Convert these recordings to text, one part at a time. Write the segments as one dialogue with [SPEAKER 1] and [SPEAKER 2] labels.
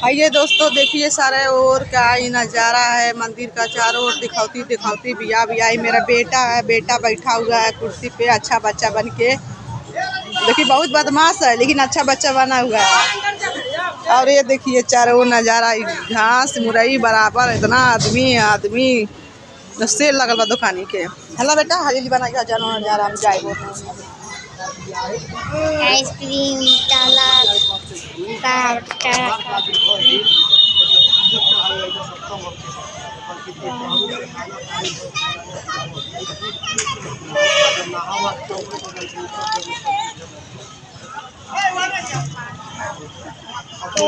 [SPEAKER 1] आइए दोस्तों, देखिए सारे और क्या ही नज़ारा है मंदिर का। चारों ओर दिखौती दिखौती बिया बिया। मेरा बेटा है, बेटा बैठा हुआ है कुर्सी पे, अच्छा बच्चा बन के। देखिए बहुत बदमाश है लेकिन अच्छा बच्चा बना हुआ है। और ये देखिए चारों ओर नज़ारा, घास मुरई बराबर, इतना आदमी आदमी सेल लगल बा दुकानी के। हेलो बेटा, हरी बना जानो नज़ारा हम जाए
[SPEAKER 2] आइसक्रीम ताला तो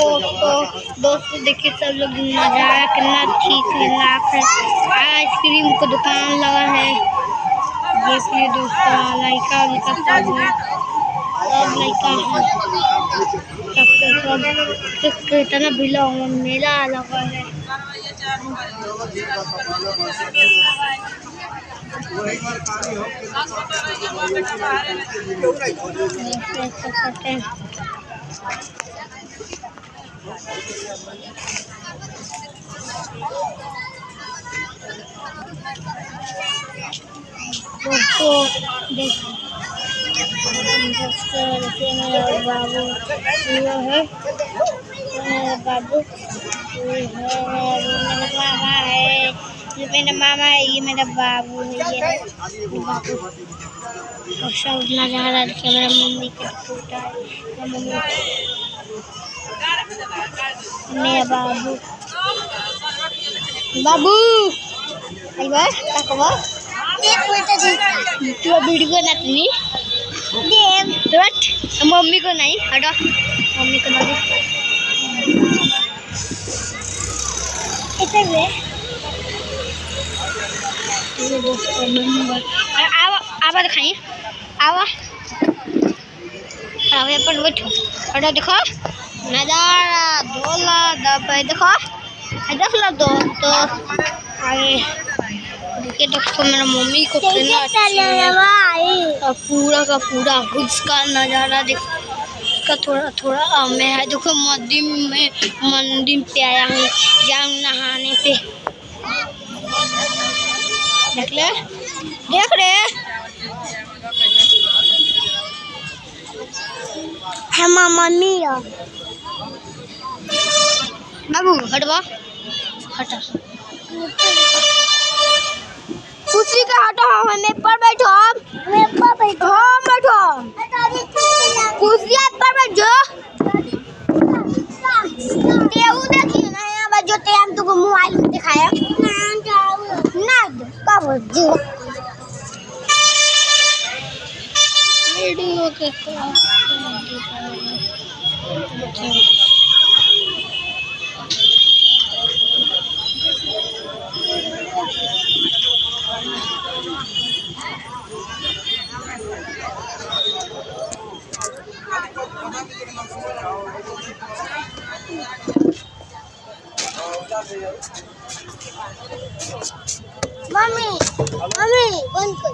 [SPEAKER 2] दोस्तों देखिए सब लोग नज़ारा कितना ठीक है। आइसक्रीम का दुकान लगा है। देखिए दोस्तों लड़का सब है, सब लड़का है, सब कितना भीड़ मेला लगा है। दोस्तों देखिए मेरा बाबू है, मेरा बाबू है, मेरा मामा है, ये मेरा मामा है, ये मेरा बाबू है, ये बाबू। और सब नज़ारा देखिए, मेरा मम्मी का फोटो है, मेरा बाबू बाबू तू वीडियो नतनी मम्मी को नहीं हटो, मम्मी को नहीं आवा दिखाई आवा पर बैठो। हटो देखो नज़ारा धोला दबे देखो देख लो दोस्तों आगे। देखिए दोस्तों मेरा मम्मी को कितना अच्छा पूरा का पूरा उसका नज़ारा देख का थोड़ा थोड़ा मैं है। देखो मंदिर पे आया हूँ, जाऊँ नहाने पे। देख रहे हम मम्मी बाबू हटवा हटा कुर्सी का हटो, हमें पर बैठो, बैठो कुर्सी पर बैठो। देखिए ना यहाँ पर जो टाइम तुमको मोबाइल में दिखाया ना कब वीडियो के मम्मी मम्मी बंद कर